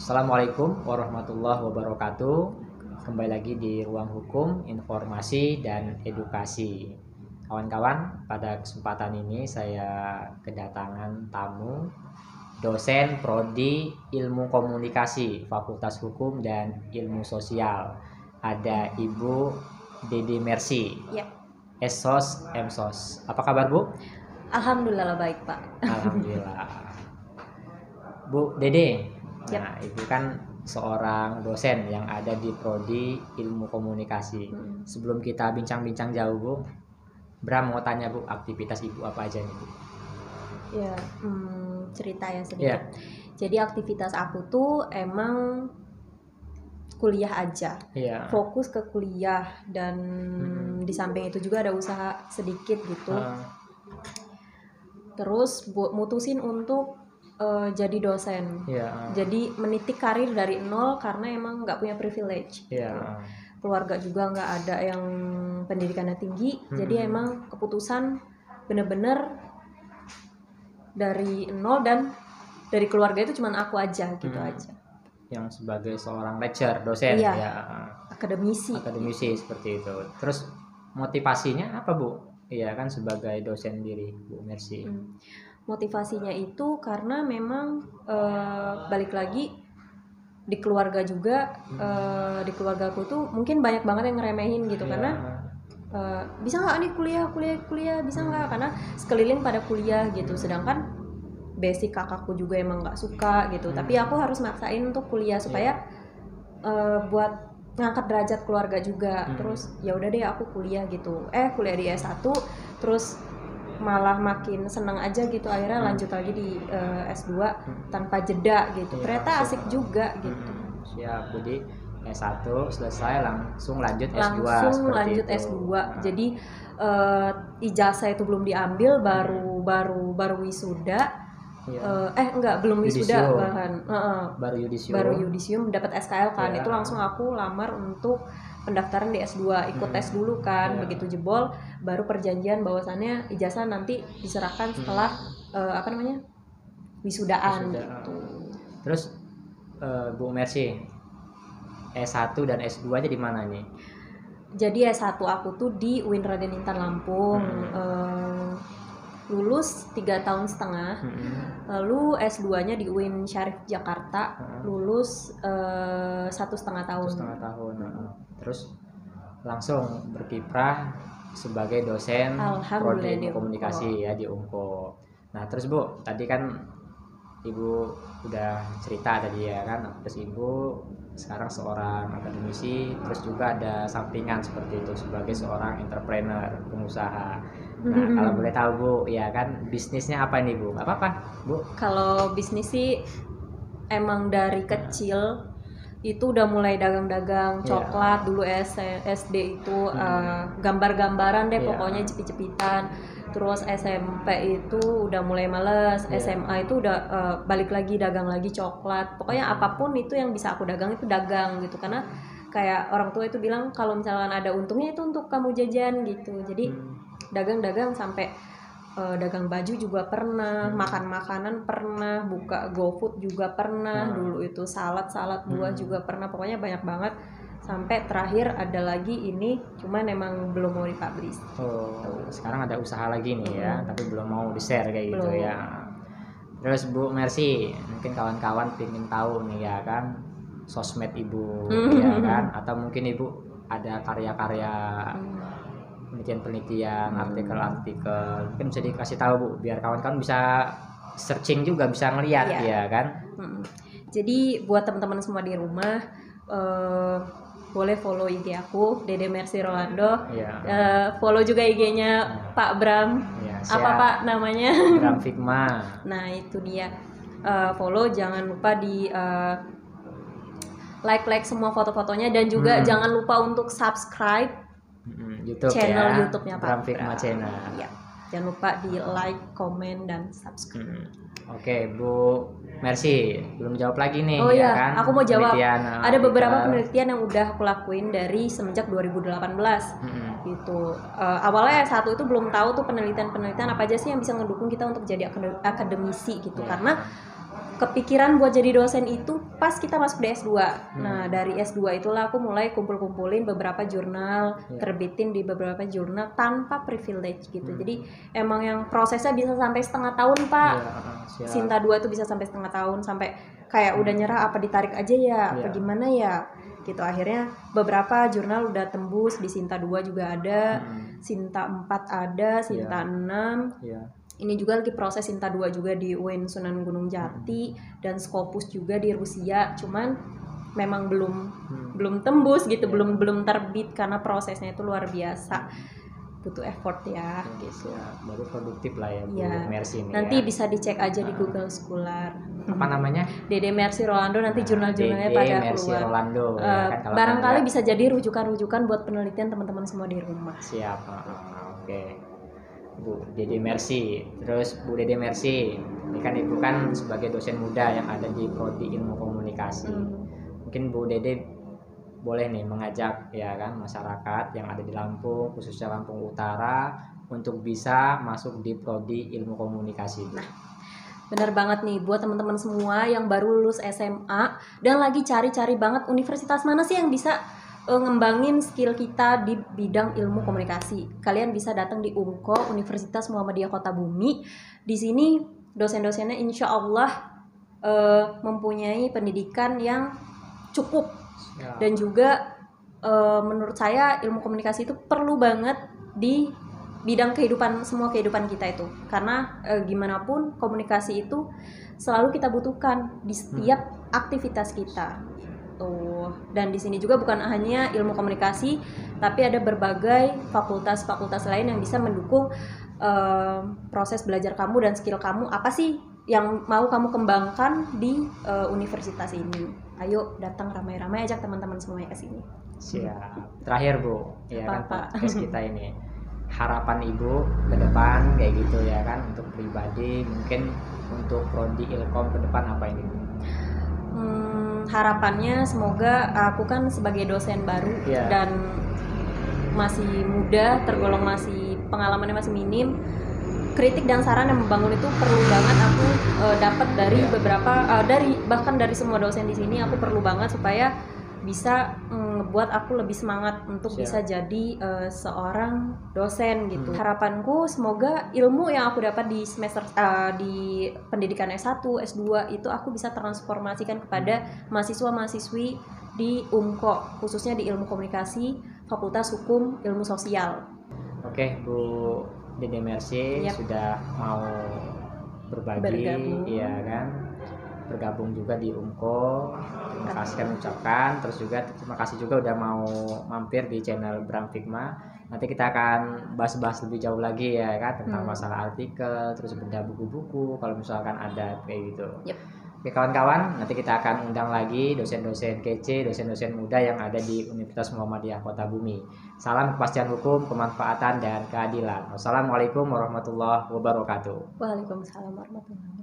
Assalamualaikum warahmatullahi wabarakatuh. Kembali lagi di Ruang Hukum, Informasi dan Edukasi. Kawan-kawan, pada kesempatan ini saya kedatangan tamu dosen Prodi Ilmu Komunikasi Fakultas Hukum dan Ilmu Sosial. Ada Ibu Dede Mercy. Ya. Esos Emsos. Apa kabar, Bu? Alhamdulillah baik, Pak. Alhamdulillah. Bu Dede, Yap. nah Ibu kan seorang dosen yang ada di Prodi Ilmu Komunikasi. Sebelum kita bincang-bincang jauh, Bu, Bram mau tanya, Bu, aktivitas Ibu apa aja nih, Bu? Ya, cerita ya sedikit. Ya. Jadi aktivitas aku tuh emang kuliah aja. Iya. Fokus ke kuliah dan di samping itu juga ada usaha sedikit gitu. Terus mutusin untuk jadi dosen. Iya. Jadi menitik karir dari nol karena emang nggak punya privilege. Iya. Keluarga juga nggak ada yang pendidikannya tinggi. Jadi emang keputusan bener-bener dari nol, dan dari keluarga itu cuman aku aja gitu aja. Yang sebagai seorang lecturer, dosen, Iya. ya. Akademisi Seperti itu. Terus motivasinya apa, Bu? Iya kan sebagai dosen diri, Bu Mercy. Motivasinya itu karena memang balik lagi di keluarga juga, di keluarga aku tuh mungkin banyak banget yang ngeremehin gitu. Iya. Karena bisa nggak nih kuliah bisa nggak, karena sekeliling pada kuliah gitu, sedangkan basic kakakku juga emang nggak suka gitu. Tapi aku harus maksain untuk kuliah supaya buat ngangkat derajat keluarga juga. Terus ya udah deh aku kuliah gitu. Kuliah di S1, terus malah makin seneng aja gitu, akhirnya lanjut lagi di S2 tanpa jeda gitu. Ternyata asik juga gitu. Siap. Jadi S1 selesai langsung lanjut S2. Langsung lanjut itu. S2. Jadi ijazah itu belum diambil, baru wisuda. Belum wisuda bahkan. Baru yudisium dapat SKL kan. Itu langsung aku lamar untuk pendaftaran di S2, ikut tes dulu kan. Begitu jebol baru perjanjian bahwasannya ijazah nanti diserahkan setelah wisudaan gitu. Terus Bu Mercy, S1 dan S2 nya di mana nih? Jadi S1 aku tuh di UIN Raden Intan Lampung. Lulus 3,5 tahun. Lalu S2-nya di UIN Syarif Jakarta, lulus 1,5 tahun. 1,5 tahun. Terus langsung berkiprah sebagai dosen Prodi Ilmu Komunikasi ya di UNKO. Nah, terus Bu, tadi kan Ibu udah cerita tadi ya kan, terus Ibu sekarang seorang akademisi, terus juga ada sampingan seperti itu sebagai seorang entrepreneur, pengusaha. Nah, kalau boleh tahu, Bu, ya kan bisnisnya apa nih, Bu? Apa-apa, Bu? Kalau bisnis sih emang dari kecil itu udah mulai dagang-dagang coklat. Dulu SD itu gambar-gambaran deh, pokoknya jepit-jepitan. Terus SMP itu udah mulai males, SMA itu udah balik lagi dagang lagi coklat. Pokoknya apapun itu yang bisa aku dagang itu dagang gitu, karena kayak orang tua itu bilang kalau misalkan ada untungnya itu untuk kamu jajan gitu. Jadi dagang-dagang sampai dagang baju juga pernah, makan makanan pernah, buka GoFood juga pernah, dulu itu salad buah juga pernah. Pokoknya banyak banget, sampai terakhir ada lagi ini, cuman emang belum mau dipublish. Sekarang ada usaha lagi nih ya, tapi belum mau di-share kayak gitu Belum. ya. Terus Bu Mercy, mungkin kawan-kawan pengen tahu nih ya kan sosmed Ibu ya kan, atau mungkin Ibu ada karya-karya penelitian-penelitian, artikel-artikel, mungkin bisa dikasih tahu, Bu, biar kawan-kawan bisa searching juga, bisa ngeliat ya kan. Jadi buat teman-teman semua di rumah, boleh follow IG aku, Dede Mercy Rolando. Follow juga IG-nya Pak Bram. Apa Pak namanya? Bram Figma. Nah itu dia. Follow, jangan lupa di like semua foto-fotonya, dan juga jangan lupa untuk subscribe YouTube channel ya, YouTube-nya Pak Bram Figma Channel. Ya. Jangan lupa di like, komen, dan subscribe. Oke, Bu Mercy, belum jawab lagi nih. Oh iya, kan? aku mau jawab. Ada beberapa artikel. penelitian yang udah aku lakuin dari semenjak 2018 gitu. Awalnya S1 itu belum tahu tuh penelitian apa aja sih yang bisa ngedukung kita untuk jadi akademisi gitu. Karena kepikiran buat jadi dosen itu pas kita masuk di S2. Nah, dari S2 itulah aku mulai kumpul-kumpulin beberapa jurnal, terbitin di beberapa jurnal tanpa privilege gitu. Jadi emang yang prosesnya bisa sampai setengah tahun, Pak. Sinta 2 itu bisa sampai setengah tahun, sampai kayak udah nyerah apa ditarik aja ya, apa gimana ya gitu. Akhirnya beberapa jurnal udah tembus, di Sinta 2 juga ada, Sinta 4 ada, Sinta 6. Ini juga lagi proses Sinta 2 juga di UIN Sunan Gunung Jati, dan Scopus juga di Rusia. Cuman memang belum tembus gitu, belum terbit karena prosesnya itu luar biasa. Butuh effort ya gitu. Baru produktif lah ya Bu Mercy ini. Nanti bisa dicek aja di Google Scholar. Apa namanya? Dede Mercy Rolando, nanti jurnal-jurnalnya pada keluar. Rolando, kan, barangkali bisa jadi rujukan-rujukan buat penelitian teman-teman semua di rumah. Siap. Oke. Bu Dede Mercy. Terus Bu Dede Mercy, ini kan Ibu kan sebagai dosen muda yang ada di Prodi Ilmu Komunikasi. Mungkin Bu Dede boleh nih mengajak ya kan masyarakat yang ada di Lampung, khususnya Lampung Utara, untuk bisa masuk di Prodi Ilmu Komunikasi. Nah, bener banget nih buat teman-teman semua yang baru lulus SMA dan lagi cari-cari banget universitas mana sih yang bisa ngembangin skill kita di bidang ilmu komunikasi. Kalian bisa datang di UMKO, Universitas Muhammadiyah Kota Bumi. Di sini dosen-dosennya insya Allah mempunyai pendidikan yang cukup. Dan juga menurut saya ilmu komunikasi itu perlu banget di bidang semua kehidupan kita itu. Karena gimana pun komunikasi itu selalu kita butuhkan di setiap aktivitas kita. Dan di sini juga bukan hanya ilmu komunikasi, tapi ada berbagai fakultas-fakultas lain yang bisa mendukung proses belajar kamu dan skill kamu apa sih yang mau kamu kembangkan di universitas ini. Ayo datang ramai-ramai, ajak teman-teman semuanya ke sini. Siap. Terakhir Bu, ya kan podcast kita ini, harapan Ibu ke depan kayak gitu ya kan, untuk pribadi, mungkin untuk prodi Ilkom ke depan apa ini Bu? Harapannya semoga aku kan sebagai dosen baru dan masih muda, tergolong masih pengalamannya masih minim, kritik dan saran yang membangun itu perlu banget aku dapat dari beberapa bahkan dari semua dosen di sini. Aku perlu banget supaya bisa ngebuat aku lebih semangat untuk bisa jadi seorang dosen gitu. Harapanku semoga ilmu yang aku dapat di semester di pendidikan S1, S2 itu aku bisa transformasikan kepada mahasiswa-mahasiswi di UMKO, khususnya di ilmu komunikasi, Fakultas Hukum Ilmu Sosial. Oke, Bu Dede Mercy sudah mau berbagi, iya kan? Bergabung juga di UMKO. Terima kasih kami ucapkan. Terus juga terima kasih juga udah mau mampir di channel Bram Figma. Nanti kita akan bahas-bahas lebih jauh lagi ya kan, tentang masalah artikel, terus bedah buku-buku kalau misalkan ada kayak gitu. Oke kawan-kawan, nanti kita akan undang lagi dosen-dosen kece, dosen-dosen muda yang ada di Universitas Muhammadiyah Kota Bumi. Salam kepastian hukum, kemanfaatan, dan keadilan. Wassalamualaikum warahmatullahi wabarakatuh. Waalaikumsalam warahmatullahi wabarakatuh.